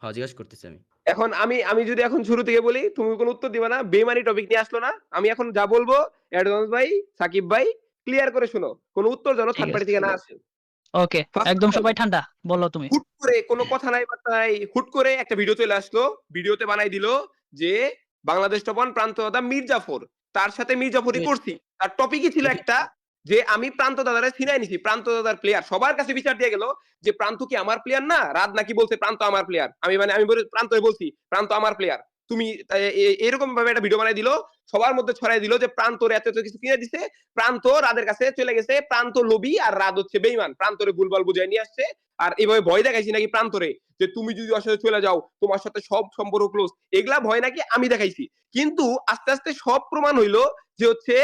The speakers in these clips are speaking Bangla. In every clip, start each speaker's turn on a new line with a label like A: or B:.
A: হ্যাঁ, জিজ্ঞেস করতেছি আমি।
B: এখন আমি যদি এখন শুরু থেকে বলি, তুমি কোন উত্তর দিবা না। বেইমানি টপিক নিয়ে আসলো না। আমি এখন যা বলব, অ্যাডভান্স ভাই, সাকিব ভাই ক্লিয়ার করে শোনো। কোন উত্তর যেন
C: ঠিক
B: থার্ড পার্টি
C: আছে।
B: থেকে না আসে।
C: ওকে।
B: ফার্স্ট অফ
C: একদম
B: অল
C: সবাই ঠান্ডা। বলো তুমি।
B: হুট করে কোন কথা নাই বার্তা নাই, হুট করে একটা ভিডিও চলে আসলো। ভিডিওতে বানাই দিল যে বাংলাদেশ টপান প্রান্ত দাদা মীর জাফর। তার সাথে মীর জাফরই
C: ওয়েট।
B: করছি। তার টপিকই ছিল
A: এটা
B: একটা যে আমি প্রান্ত দাদারে ছিনাই নিছি। প্রান্ত দাদার প্লেয়ার। সবার কাছে বিচার দিয়ে গেল যে প্রান্ত কি আমার প্লেয়ার না? রাত নাকি বলছে প্রান্ত আমার প্লেয়ার। আমি প্রান্তরে বলছি প্রান্ত আমার প্লেয়ার। তুমি এরকম ভাবে একটা ভিডিও বানাই দিল। সবার মধ্যে ছড়াই দিল যে প্রান্তর এত কিছু কিনে দিছে। প্রান্ত রাদের কাছে চলে গেছে। প্রান্ত লোভী আর রাত হচ্ছে বেঈমান। প্রান্তরে ভুলভাল বুঝাই নিয়ে আসছে। আর এভাবে ভয় দেখাইছি নাকি প্রান্তরে যে তুমি যদি ওর সাথে চলে যাও তোমার সাথে সব সম্পর্ক ক্লোজ, এগুলা ভয় নাকি আমি দেখাইছি। কিন্তু আস্তে আস্তে সব প্রমাণ হইলো যে হচ্ছে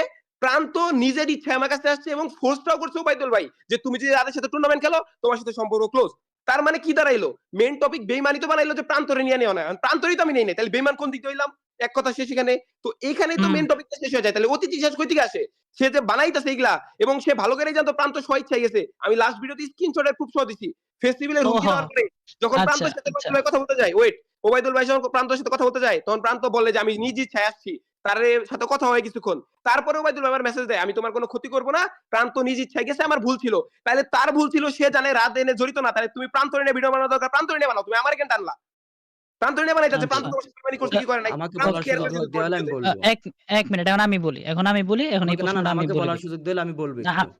B: প্রান্ত নিজের ইচ্ছায় আমার কাছে আসছে এবং ফোর্সটাও করছে ওবায়দুল ভাই যে তুমি যদি তাদের সাথে টুর্নামেন্ট খেলো তোমার সাথে সম্পর্ক ক্লোজ। তার মানে কি দাঁড়াইলো? মেইন টপিক বেইমানি তো বানাইলো যে প্রান্তরে নিয়ে নেওয়া না, প্রান্তরই তো আমি নেই নাই, তাহলে বেইমান কোন দিকে হইলাম? এক কথা শেষ এখানে। তো এখানেই তো
C: হুম।
B: মেইন টপিকটা শেষ হয়ে যায়। তাহলে অতিথি শেষ কই থেকে আসে? সে যে বানাইতেছে এগুলা এবং সে ভালো করেই জানতো প্রান্ত স্বইচ্ছায় গেছে। আমি লাস্ট ভিডিওতে স্ক্রিনশটের প্রুফ সহ দিছি। ফেস্টিভ্যালের হুমকি
C: ওহো!
B: দেওয়ার পরে যখন
C: আচ্ছা,
B: প্রান্তর সাথে
C: আচ্ছা।
B: ওবায়দুল ভাই কথা বলতে যায়, ওয়েট, ওবায়দুল ভাই যখন প্রান্তর সাথে কথা বলতে যায় তখন প্রান্ত বলে যে আমি নিজ ইচ্ছায় আসছি। তার সাথে কথা হয় কিছুক্ষণ। তারপরে ওবায়দুল ভাই আমার মেসেজ দেয় আমি তোমার কোনো ক্ষতি করব না। প্রান্ত নিজ ইচ্ছায় গেছে, আমার ভুল ছিল। তাহলে তার ভুল ছিল, সে জানে রাত এনে জড়িত না। তাহলে তুমি প্রান্তরে নিয়ে ভিডিও বানানো দরকার, প্রান্তরে নিয়ে বানাও। তুমি আমারে কেন টানলা? প্রান্তরে নিয়ে বানাইতেছে প্রান্ত
C: আচ্ছা।
B: তোমার সাথে বেইমানি করছে
C: আ
B: কি করে নাই?
A: আমাকে
B: প্রান্ত
A: বলার
B: ক্লিয়ার
A: সুযোগ
B: করে দিল তোমার
A: দেওয়া হলে আমি
B: ভিডিওতে।
A: বলব।
C: এক ১ মিনিট এখন আমি বলি। এখন এই
A: আমাকে না,
C: প্রশ্নটা আমি
A: আমাকে
C: বলি।
A: বলার সুযোগ দিলে আমি বলব
C: আহা
A: একটু।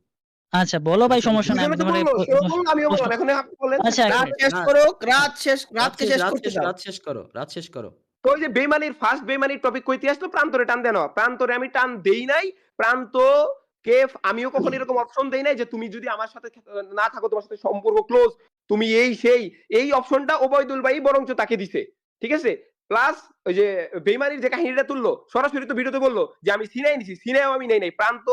C: আচ্ছা বলো
A: আমি
C: ভাই
A: শুধু
C: সমস্যা নাই। আমি
B: দুজনে তো
C: তোমারে
B: বলল, সেও বলল আমিও
C: প্রশ্ন
B: বললাম। এখন আপনি বলেন
C: আচ্ছা ১
D: রাত
C: মিনিট।
D: শেষ
A: না,
D: করুক,
A: রাত
D: রাতকে
A: শেষ,
D: শেষ
A: রাত
D: করতে
A: শেষ,
D: দাও।
A: রাত শেষ করো, রাত শেষ করো।
B: তো ওই যে বেইমানির ফার্স্ট বেইমানির টপিক কইতে আসলো প্রান্তরে টান দেন। প্রান্তরে আমি টান দেই নাই। প্রান্ত কে আমিও কখনো এরকম অপশন দেই নাই যে তুমি যদি আমার সাথে না থাকো তোমার সাথে সম্পর্ক ক্লোজ, তুমি এই সেই এই অপশনটা ওবায়দুল ভাই বরঞ্চ তাকে দিছে। ঠিক আছে? প্লাস ওই যে বেইমানির যে কাহিনীটা তুললো সরাসরি তো ভিডিওতে বলল যে আমি সিনাই নিছি। সিনাইও আমি নেই নাই। প্রান্ত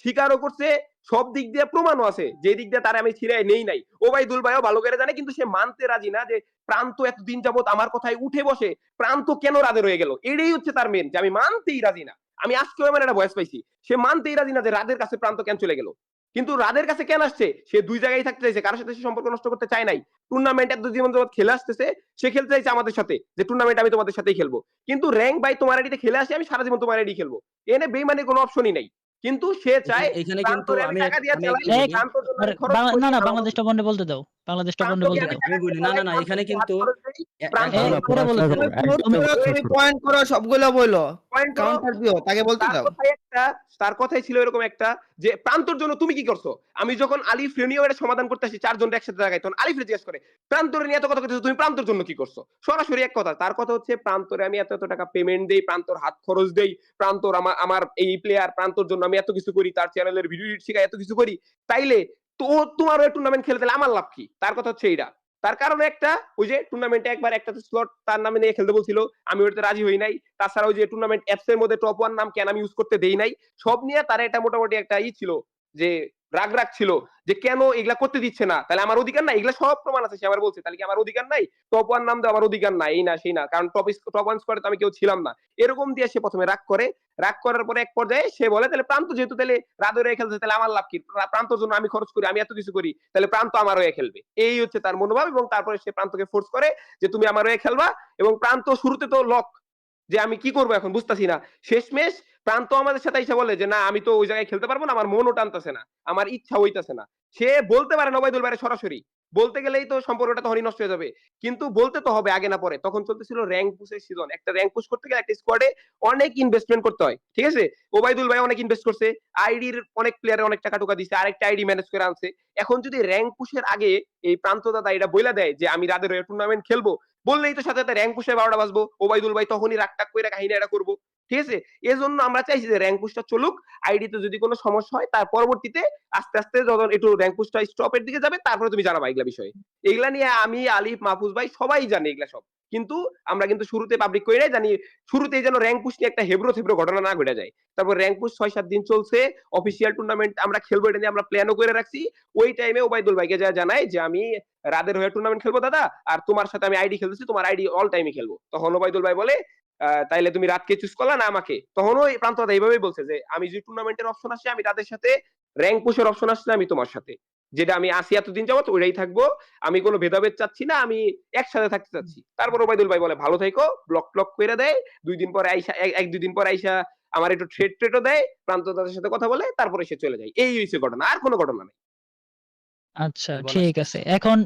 B: স্বীকারও করছে, সব দিক দিয়ে প্রমাণও আছে। যে দিক দিয়ে তারে আমি সিনাই নেই নাই। ওবায়দুল ভাইও ভালো করে জানে কিন্তু সে মানতে রাজি না যে প্রান্ত এতদিন যাবত আমার কথায় উঠে বসে প্রান্ত কেন রাধে রয়ে গেল? এটাই হচ্ছে তার মেন যে আমি মানতেই রাজি না। আমি আজকেও এমন একটা ভয়েস পাইছি। সে মানতেই রাজি না যে রাধের কাছে প্রান্ত কেন চলে গেল। কিন্তু রাধের কাছে কেন আসছে? সে ২ জায়গায় থাকতে চাইছে। কারো সাথে সে সম্পর্ক নষ্ট করতে চায় নাই। টুর্নামেন্ট এত জীবন যাবত খেলে আসতেছে। সে খেলতে চাইছে আমাদের সাথে। যে টুর্নামেন্ট আমি তোমাদের সাথেই খেলবো। কিন্তু র‍্যাংক ভাই তোমার আইডিতে খেলে আসি আমি সারা জীবন তোমার আইডি খেলবো। এনে বেইমানির কোনো অপশনই নাই। কিন্তু সে চায়
A: এখানে কিন্তু
B: প্রান্তরে আমি টাকা দিয়ে
A: আমি
B: চালাই,
A: একটু
C: এক
A: বলি।
B: প্রান্তর জন্য
C: আরে
B: আমি খরচ করি
C: না,
B: ভালো
C: বাংলাদেশ
B: মতো।
C: টপ ওয়ান বলতে দাও। বাংলাদেশ টপ ওয়ান
B: প্রান্তকে
C: বলতে
B: আমি
C: দাও।
A: আমি
B: টাকা দিয়ে
A: বলি না,
B: চালাই,
A: এখানে
B: প্রান্তকে হাত
A: কিন্তু
B: খরচ দেই।
A: এখন
B: প্রান্তর
A: না,
C: করে বলতে দাও।
D: মুহূর্তে
C: তুমি
D: তুমি পয়েন্ট করো, সবগুলো বলো।
B: পয়েন্ট করো।
D: কাউন্টার দিও, তাকে বলতে
B: তার
D: দাও।
B: কথাই একটা, তার কথাই ছিল এরকম একটা যে প্রান্তর জন্য তুমি কি করছো? আমি যখন আলিফ রেনিও এটা সমাধান করতে আসি ৪ জনরে একসাথে লাগাই তখন আলিফ জিজ্ঞেস করে প্রান্তরে নিয়ে এত কথা কইতেছো তুমি প্রান্তর জন্য কি করছো? সরাসরি এক কথা। তার কথা হচ্ছে প্রান্তরে আমি এত টাকা পেমেন্ট দেই, প্রান্তর হাত খরচ দেই, প্রান্তর আমার এই প্লেয়ার প্রান্তর জন্য আমি এত কিছু করি, তার চ্যানেলের ভিডিও এডিট শিখাই এত কিছু করি। তাইলে তো তোমারও এই টুর্নামেন্ট খেলতে হলে আমার লাভ কি? তার কথা হচ্ছে এইটা। তার কারণ একটা ওই যে টুর্নামেন্টে একবার একটা স্লট তার নামে নিয়ে খেলতে বলছিল। আমি ওটাতে রাজি হই নাই। তাছাড়া ওই যে টুর্নামেন্ট অ্যাপস এর মধ্যে টপ 1 নাম কেন আমি ইউজ করতে দেই নাই। সব নিয়ে তার এটা মোটামুটি একটা ছিল যে রাগ ছিল যে কেন এগুলা করতে দিচ্ছে না। তাহলে আমার অধিকার নাই? এগুলা সব প্রমাণ আছে। সে আমার বলছে তাহলে কি আমার অধিকার নাই? টপ 1 নাম দেওয়া আমার অধিকার নাই। এই না সেই না। কারণ টপ 1 স্কোয়াডে তো আমি কেউ ছিলাম না। এরকম দিয়ে সে ১ম এ রাগ করে। রাগ করার পরে এক পর্যায়ে সে বলে তাহলে প্রান্ত যেহেতু তাহলে রাধে হয়ে খেলছে তাহলে আমার লাভ কি? প্রান্তর জন্য আমি খরচ করি, আমি এত কিছু করি। তাহলে প্রান্ত আমার হয়ে খেলবে। এই হচ্ছে তার মনোভাব এবং তারপরে সে প্রান্তকে ফোর্স করে যে তুমি আমার হয়ে খেলবা এবং প্রান্ত শুরুতে তো লক যে আমি কি করব এখন বুঝতাছি না। শেষমেশ প্রান্ত আমাদের সাথে আইসা বলে যে, "না আমি তো ওই জায়গায় খেলতে পারব না। আমার মনও টানতেছে না। আমার ইচ্ছা হইতাছে না।" সে বলতে পারে না ওবায়দুল ভাইরে সরাসরি। বলতে গেলেই তো সম্পর্কটা তখনই নষ্ট হয়ে যাবে। কিন্তু বলতে তো হবে আগে না পরে। তখন চলতেছিল র‍্যাংক পুশের সিজন। একটা র‍্যাংক পুশ করতে গেলে একটা স্কোয়াডে অনেক ইনভেস্টমেন্ট করতে হয়। ঠিক আছে? ওবায়দুল ভাই অনেক ইনভেস্ট করছে। আইডির অনেক প্লেয়ারে অনেক টাকা-টুকা দিছে। আরেকটা আইডি ম্যানেজ করে আনছে। এখন যদি র‍্যাংক পুশের আগে এই প্রান্ত দাদা এটা বইলা দেয় যে, "আমি রাদের হয়ে টুর্নামেন্ট খেলবো।" বললেই তো সাথে র‍্যাংক পুশে ১২ টা বাজবো। ওবায়দুল ভাই তখনই রাগ-টাগ কইরা কাহিনী এটা করব। ঠিক আছে? এজন্য আমরা চাইছি যে র‍্যাংক পুশটা চলুক। আইডিতে যদি কোন সমস্যা হয় তার পরবর্তীতে আস্তে যখন একটু র‍্যাংক পুশটা স্টপের দিকে যাবে তারপরে তুমি জানাবা এগুলা বিষয়ে। এগুলা নিয়ে আমি, আলিফ, মাহফুজ ভাই সবাই জানে এগুলা সব। কিন্তু আমরা কিন্তু শুরুতে পাবলিক করি নাই জানি শুরুতেই যেন র‍্যাংক পুশ নিয়ে একটা হেবড়ো-থেবড়ো ঘটনা না ঘইটা যায়। তারপর র‍্যাংক পুশ ৬-৭ দিন চলছে। অফিসিয়াল টুর্নামেন্ট আমরা খেলবো এটা নিয়ে আমরা প্ল্যানও করে রাখছি। ওই টাইমে ওবায়দুল ভাইকে যায়া জানাই যে, "আমি রাদের হয়ে টুর্নামেন্ট খেলবো দাদা। আর তোমার সাথে আমি আইডি খেলতেছি। তোমার আইডি অল টাইমই খেলবো।" তখন ওবায়দুল ভাই বলে, তাইলে তুমি রাতকে চুজ করলা না আমাকে?" তখনও এই প্রান্ত দাদা এইভাবেই বলছে যে, "আমি যদি টুর্নামেন্টের অপশন আসে আমি তাদের সাথে, র‍্যাংক পুশ এর অপশন আসলে আমি তোমার সাথে।" যেটা আমি আছি এতদিন যাবত ওইটাই থাকবো। আমি কোনো ভেদাভেদ চাচ্ছি না। আমি একসাথে থাকতে চাচ্ছি। তারপর ওবায়দুল ভাই বলে, "ভালো থাইকো।" ব্লক কইরা দেয়। ২ দিন পরে আইসা ১-২ দিন পরে আইসা আমার একটু থ্রেট-ট্রেটও দেয়। প্রান্ত তাদের সাথে কথা বলে, তারপরে সে চলে যায়। এই হইছে ঘটনা। আর কোনো ঘটনা নাই।
C: আচ্ছা
A: বলেন।
C: ঠিক আছে। এখন